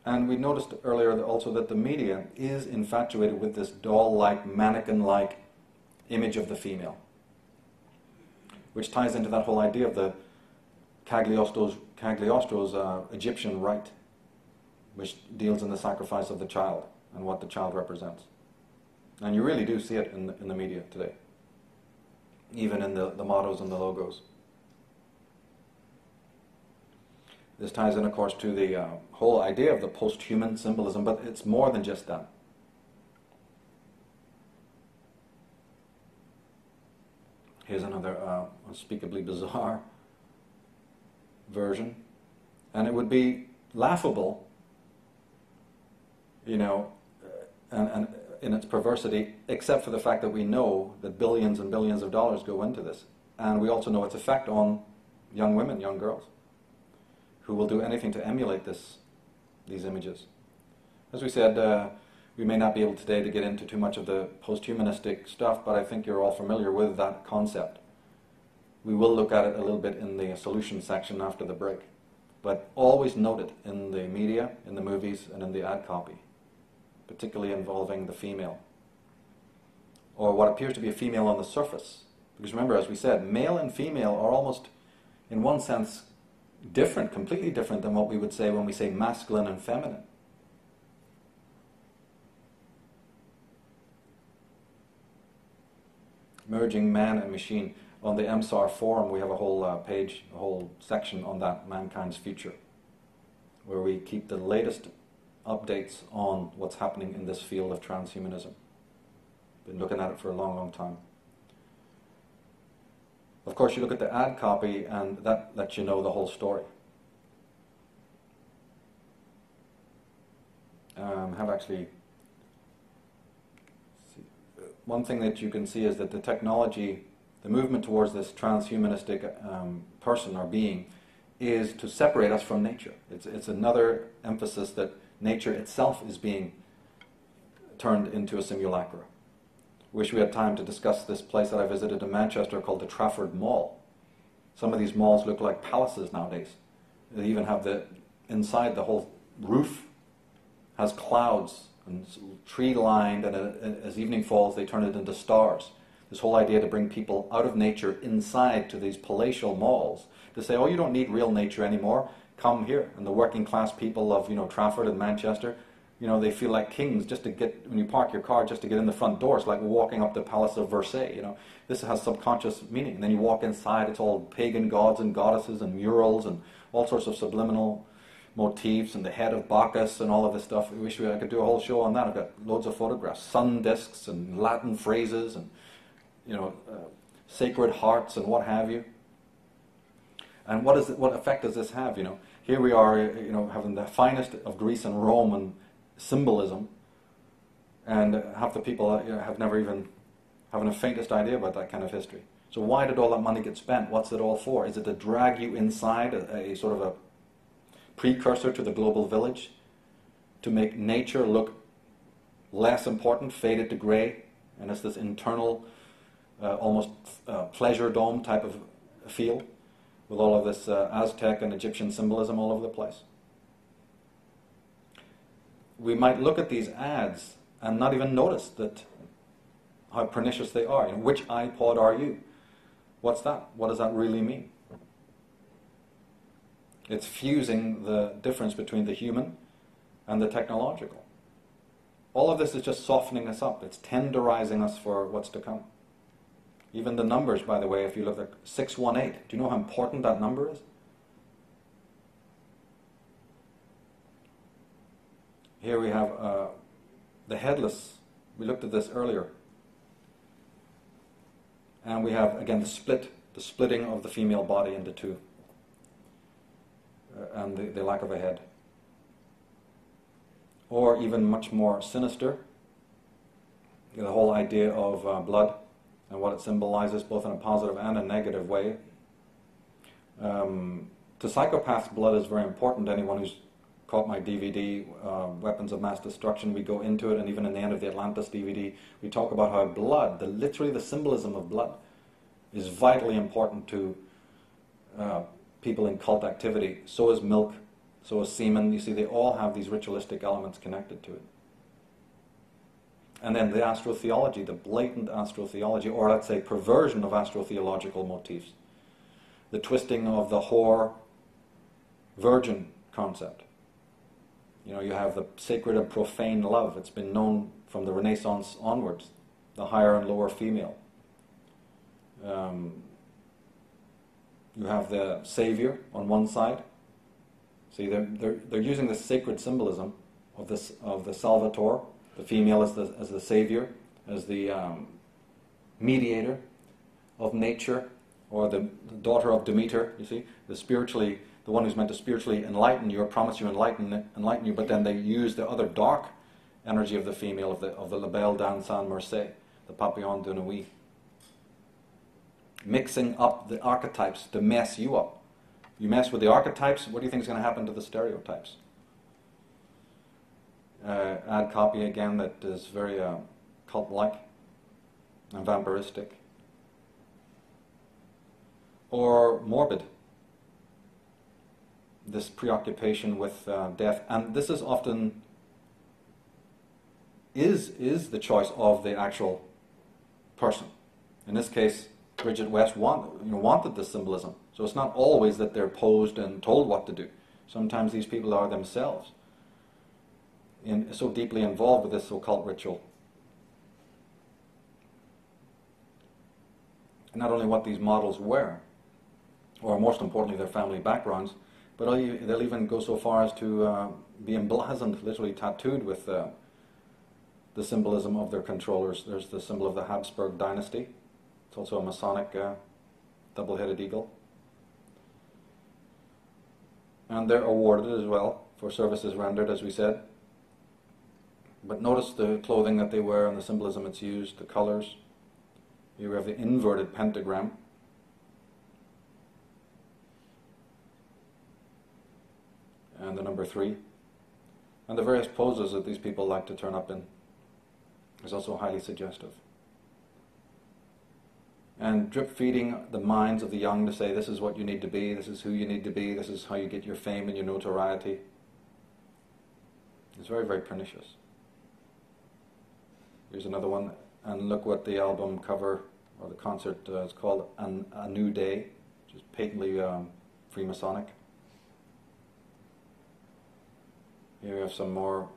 And we noticed earlier also that the media is infatuated with this doll-like, mannequin-like image of the female, which ties into that whole idea of the Cagliostro's Egyptian rite, which deals in the sacrifice of the child and what the child represents. And you really do see it in the media today, even in the mottos and the logos. This ties in, of course, to the whole idea of the post-human symbolism, but it's more than just that. Here's another unspeakably bizarre version. And it would be laughable, you know, and in its perversity, except for the fact that we know that billions and billions of dollars go into this. And we also know its effect on young women, young girls, who will do anything to emulate these images. As we said, we may not be able today to get into too much of the post-humanistic stuff, but I think you're all familiar with that concept. We will look at it a little bit in the solution section after the break. But always note it in the media, in the movies, and in the ad copy, particularly involving the female, or what appears to be a female on the surface. Because remember, as we said, male and female are almost, in one sense, different, completely different than what we would say when we say masculine and feminine. Merging man and machine. On the MSAR forum, we have a whole page, a whole section on that, mankind's future, where we keep the latest updates on what's happening in this field of transhumanism. Been looking at it for a long, long time. Of course, you look at the ad copy, and that lets you know the whole story. Have actually... One thing that you can see is that the technology, the movement towards this transhumanistic person or being, is to separate us from nature. It's another emphasis that nature itself is being turned into a simulacra. Wish we had time to discuss this place that I visited in Manchester called the Trafford Mall. Some of these malls look like palaces nowadays. They even have inside the whole roof has clouds and tree-lined, and as evening falls they turn it into stars. This whole idea to bring people out of nature inside to these palatial malls, to say, oh, you don't need real nature anymore, come here. And the working class people of, you know, Trafford and Manchester, you know, they feel like kings just to get, when you park your car, just to get in the front door. It's like walking up the Palace of Versailles, you know. This has subconscious meaning. And then you walk inside, it's all pagan gods and goddesses and murals and all sorts of subliminal motifs and the head of Bacchus and all of this stuff. I wish I could do a whole show on that. I've got loads of photographs, sun discs and Latin phrases and, you know, sacred hearts and what have you. And what effect does this have, you know? Here we are, you know, having the finest of Greece and Rome and symbolism, and half the people have never even having the faintest idea about that kind of history. So why did all that money get spent? What's it all for? Is it to drag you inside a sort of a precursor to the global village, to make nature look less important, faded to grey, and it's this internal, almost pleasure dome type of feel, with all of this Aztec and Egyptian symbolism all over the place? We might look at these ads and not even notice that how pernicious they are. You know, which iPod are you? What's that? What does that really mean? It's fusing the difference between the human and the technological. All of this is just softening us up. It's tenderizing us for what's to come. Even the numbers, by the way, if you look at 618, do you know how important that number is? Here we have the headless. We looked at this earlier. And we have, again, the splitting of the female body into two. And the lack of a head. Or even much more sinister, the whole idea of blood and what it symbolizes, both in a positive and a negative way. To psychopaths, blood is very important. Anyone who's caught my DVD, Weapons of Mass Destruction, we go into it, and even in the end of the Atlantis DVD, we talk about how blood, literally the symbolism of blood, is vitally important to people in cult activity. So is milk, So a semen, you see, they all have these ritualistic elements connected to it. And then the astrotheology, the blatant astrotheology, or let's say perversion of astrotheological motifs. The twisting of the whore virgin concept. You know, you have the sacred and profane love. It's been known from the Renaissance onwards, the higher and lower female. You have the Savior on one side. See, they're using the sacred symbolism of the Salvator, the female as the Savior, as the mediator of nature, or the daughter of Demeter. You see, the one who's meant to spiritually enlighten you, or promise you enlighten you. But then they use the other dark energy of the female, of the La Belle dans Saint Mercé, the Papillon de Nuit, mixing up the archetypes to mess you up. You mess with the archetypes, what do you think is going to happen to the stereotypes? Ad copy again that is very cult-like and vampiristic. Or morbid. This preoccupation with death. And this is often is the choice of the actual person. In this case, Bridget West wanted this symbolism. So it's not always that they're posed and told what to do. Sometimes these people are themselves so deeply involved with this occult ritual. And not only what these models wear, or most importantly their family backgrounds, but they'll even go so far as to be emblazoned, literally tattooed with the symbolism of their controllers. There's the symbol of the Habsburg dynasty. It's also a Masonic double-headed eagle. And they're awarded as well for services rendered, as we said. But notice the clothing that they wear and the symbolism it's used, the colors. Here we have the inverted pentagram. And the number 3. And the various poses that these people like to turn up in is also highly suggestive. And drip-feeding the minds of the young to say, this is what you need to be, this is who you need to be, this is how you get your fame and your notoriety. It's very, very pernicious. Here's another one, and look what the album cover, or the concert is called, A New Day, which is patently Freemasonic. Here we have some more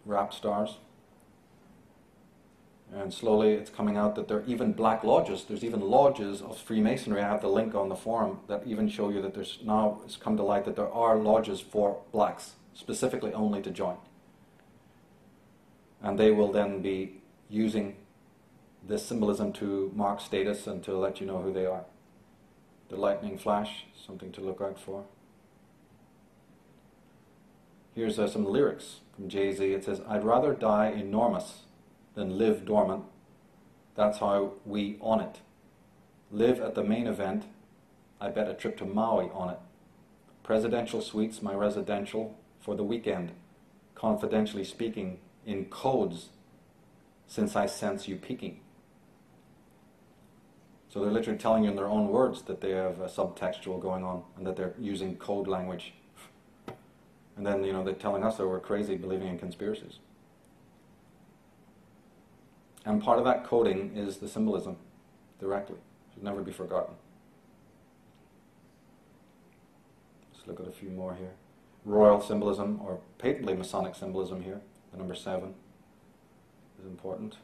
rap stars. And slowly it's coming out that there are even black lodges. There's even lodges of Freemasonry. I have the link on the forum that even show you that there's now, it's come to light that there are lodges for blacks, specifically only to join. And they will then be using this symbolism to mark status and to let you know who they are. The lightning flash, something to look out for. Here's some lyrics from Jay-Z. It says, I'd rather die enormous than live dormant. That's how we on it. Live at the main event. I bet a trip to Maui on it. Presidential suites, my residential for the weekend. Confidentially speaking in codes since I sense you peeking. So they're literally telling you in their own words that they have a subtextual going on and that they're using code language. And then, they're telling us that we're crazy believing in conspiracies. And part of that coding is the symbolism directly. It should never be forgotten. Let's look at a few more here. Royal symbolism, or patently Masonic symbolism here. The number 7 is important.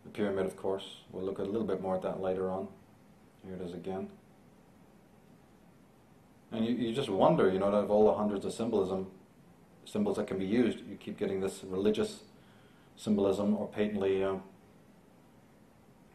The pyramid, of course. We'll look at a little bit more at that later on. Here it is again. And you just wonder, out of all the hundreds of symbols that can be used, you keep getting this religious symbolism or patently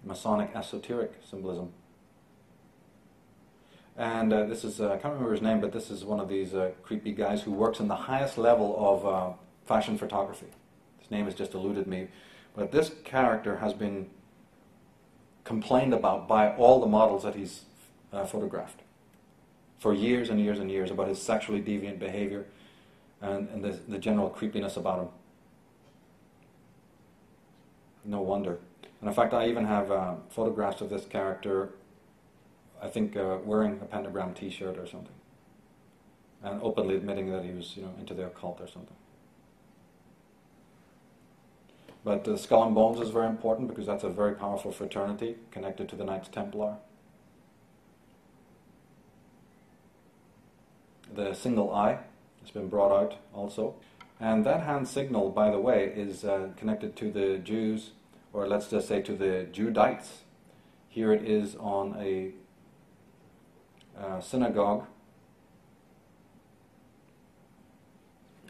Masonic esoteric symbolism. And this is, I can't remember his name, but this is one of these creepy guys who works in the highest level of fashion photography. His name has just eluded me. But this character has been complained about by all the models that he's photographed for years and years and years, about his sexually deviant behavior and the general creepiness about him. No wonder. And in fact, I even have photographs of this character, I think wearing a pentagram t-shirt or something. and openly admitting that he was, into the occult or something. But Skull and Bones is very important because that's a very powerful fraternity connected to the Knights Templar. The single eye has been brought out also. And that hand signal, by the way, is connected to the Jews, or let's just say to the Judites. Here it is on a synagogue,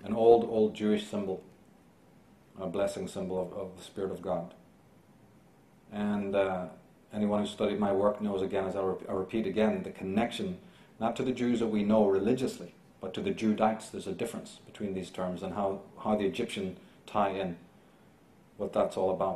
an old Jewish symbol, a blessing symbol of the Spirit of God. And anyone who's studied my work knows, again, as I repeat again, the connection, not to the Jews that we know religiously, but to the Judites. There's a difference between these terms and how the Egyptian tie in, what that's all about.